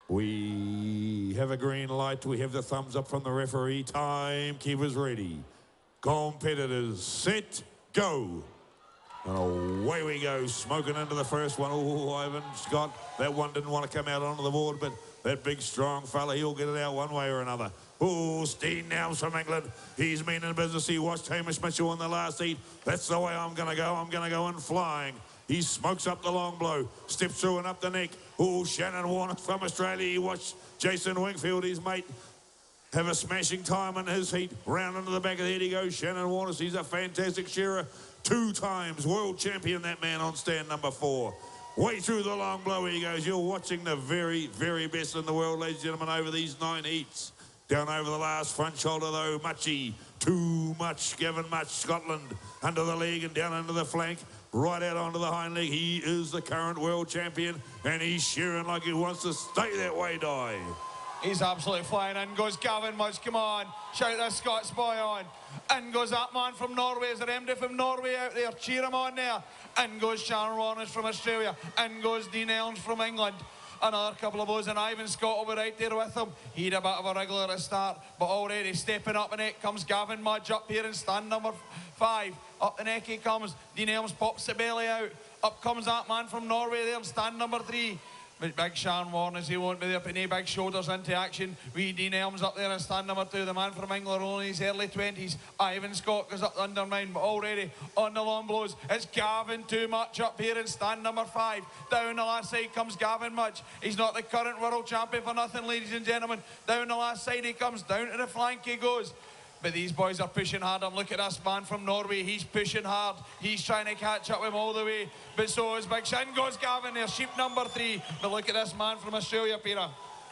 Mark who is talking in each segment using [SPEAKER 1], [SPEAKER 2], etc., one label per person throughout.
[SPEAKER 1] We have a green light. We have the thumbs up from the referee. Timekeepers ready. Competitors set, go. And away we go, smoking into the first one. Oh, Ivan Scott, that one didn't want to come out onto the board, but that big, strong fella, he'll get it out one way or another. Oh, Steen Nelms from England. He's been in business. He watched Hamish Mitchell in the last heat. That's the way I'm going to go. I'm going to go in flying. He smokes up the long blow, steps through and up the neck. Oh, Shannon Warner from Australia. He watched Jason Wingfield, his mate, have a smashing time in his heat. Round into the back of the head he goes. Shannon Warner, he's a fantastic shearer. 2 times world champion, that man, on stand number 4. Way through the long blow he goes. You're watching the very, very best in the world, ladies and gentlemen, over these 9 heats. Down over the last front shoulder, though, Muchie. Too much, Gavin Much, Scotland. Under the leg and down under the flank. Right out onto the hind leg. He is the current world champion, and he's shearing like he wants to stay that way, Di.
[SPEAKER 2] He's absolutely flying. In goes Gavin Much. Come on. Shout that Scots boy on. In goes that man from Norway. Is there MD from Norway out there? Cheer him on there. In goes Shannon Warner from Australia. In goes Dean Elms from England. Another couple of blows, and Ivan Scott will be right there with him. He had a bit of a wriggle at the start, but already stepping up, and it comes Gavin Mudge up here in stand number 5. Up the neck he comes. Dean Elms pops the belly out. Up comes that man from Norway there in stand number 3. But big Shan Warners, he won't be there, putting big shoulders into action. Wee Dean Elms up there in stand number 2. The man from England, only in his early 20s. Ivan Scott goes up the undermine, but already on the long blows. It's Gavin Too Much up here in stand number 5. Down the last side comes Gavin Much. He's not the current world champion for nothing, ladies and gentlemen. Down the last side he comes, down to the flank he goes. But these boys are pushing hard, and look at this man from Norway. He's pushing hard. He's trying to catch up with him all the way. But so is Big Shin. Goes Gavin there, sheep number 3. But look at this man from Australia, Peter.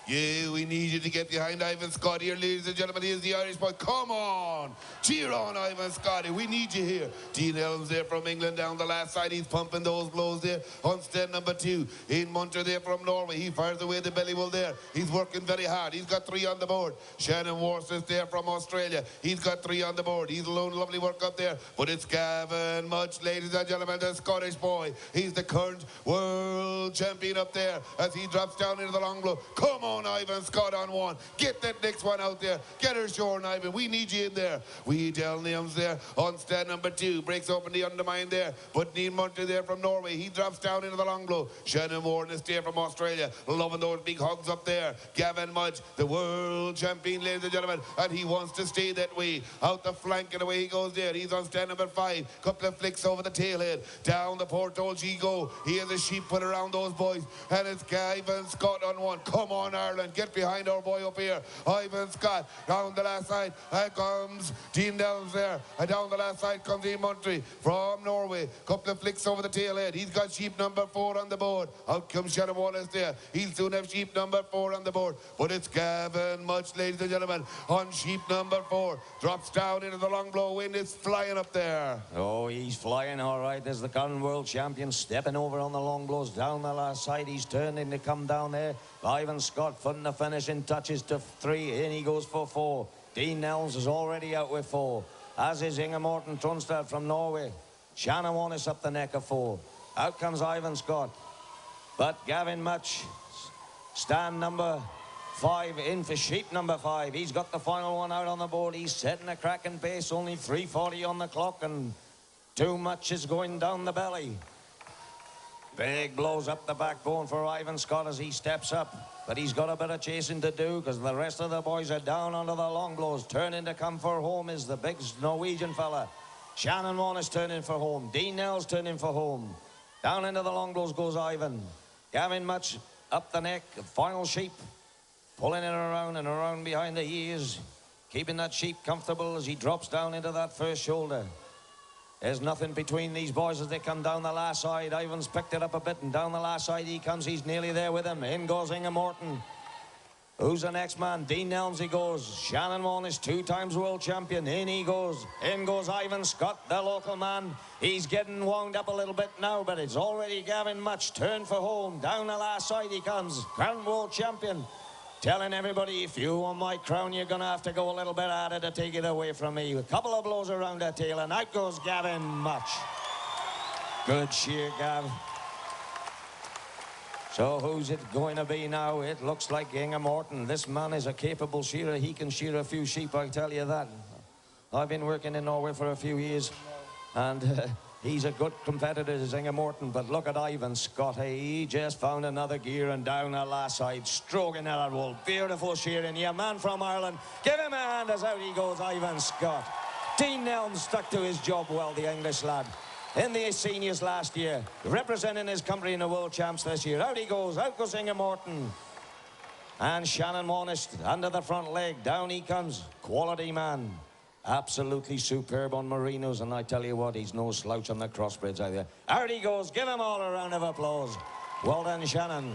[SPEAKER 3] Yeah, we need you to get behind Ivan Scott here, ladies and gentlemen. Here's the Irish boy. Come on. Cheer on, Ivan Scotty. We need you here. Dean Elms there from England down the last side. He's pumping those blows there on stand number 2. Ian Munter there from Norway. He fires away the belly wool there. He's working very hard. He's got 3 on the board. Shannon Warsis there from Australia. He's got 3 on the board. He's alone. Lovely work up there. But it's Gavin Much, ladies and gentlemen, the Scottish boy. He's the current world champion up there as he drops down into the long blow. Come on, Ivan Scott on 1. Get that next one out there. Get her shorn, Ivan. We need you in there. We Del Niams there on stand number 2. Breaks open the undermine there. But Neil Munter there from Norway. He drops down into the long blow. Shannon Warren is there from Australia. Loving those big hugs up there. Gavin Mudge, the world champion, ladies and gentlemen. And he wants to stay that way. Out the flank and away he goes there. He's on stand number 5. Couple of flicks over the tailhead. Down the porthole he go. He has a sheep put around those boys. And it's Gavin Scott on 1. Come on, Ireland. Get behind our boy up here. Ivan Scott. Down the last side. Here comes Dean Downs there. And down the last side comes Ian Muntry from Norway. Couple of flicks over the tailhead. He's got sheep number 4 on the board. Out comes Shannon Wallace there. He'll soon have sheep number 4 on the board. But it's Gavin Much, ladies and gentlemen, on sheep number 4. Drops down into the long blow. Wind is flying up there.
[SPEAKER 4] Oh, he's flying all right. There's the current world champion stepping over on the long blows. Down the last side. He's turning to come down there. Ivan Scott putting the finishing touches to 3. In he goes for 4. Dean Nelms is already out with 4. As is Inge Morten Tronstad from Norway. Shannon Warnes up the neck of 4. Out comes Ivan Scott. But Gavin Much, stand number 5 in for sheep number 5. He's got the final one out on the board. He's setting a cracking pace. Only 3:40 on the clock, and Too Much is going down the belly. Big blows up the backbone for Ivan Scott as he steps up. But he's got a bit of chasing to do because the rest of the boys are down under the long blows. Turning to come for home is the big Norwegian fella. Shannon Warren is turning for home. Dean Nell's turning for home. Down into the long blows goes Ivan. Gavin Much up the neck. The final sheep. Pulling it around and around behind the ears. Keeping that sheep comfortable as he drops down into that first shoulder. There's nothing between these boys as they come down the last side. Ivan's picked it up a bit, and down the last side he comes. He's nearly there with him. In goes Inge Morten. Who's the next man? Dean Nelms he goes. Shannon Warren is 2 times world champion. In he goes. In goes Ivan Scott, the local man. He's getting wound up a little bit now, but it's already Gavin Much. Turn for home. Down the last side he comes. Crown world champion. Telling everybody, if you want my crown, you're going to have to go a little bit harder to take it away from me. A couple of blows around the tail, and out goes Gavin Much. Good shear, Gav. So who's it going to be now? It looks like Inge Morton. This man is a capable shearer. He can shear a few sheep, I tell you that. I've been working in Norway for a few years, and he's a good competitor, is Inge Morton. But look at Ivan Scott. He just found another gear and down the last side, stroking at that wool. Beautiful shearing. Yeah, man from Ireland. Give him a hand as out he goes, Ivan Scott. Dean Nelm stuck to his job well, the English lad. In the seniors last year, representing his country in the World Champs this year. Out he goes, out goes Inge Morton. And Shannon Monist under the front leg, down he comes. Quality man. Absolutely superb on Merinos, and I tell you what, he's no slouch on the crossbreeds either. Out he goes, give him all a round of applause. Well done, Shannon.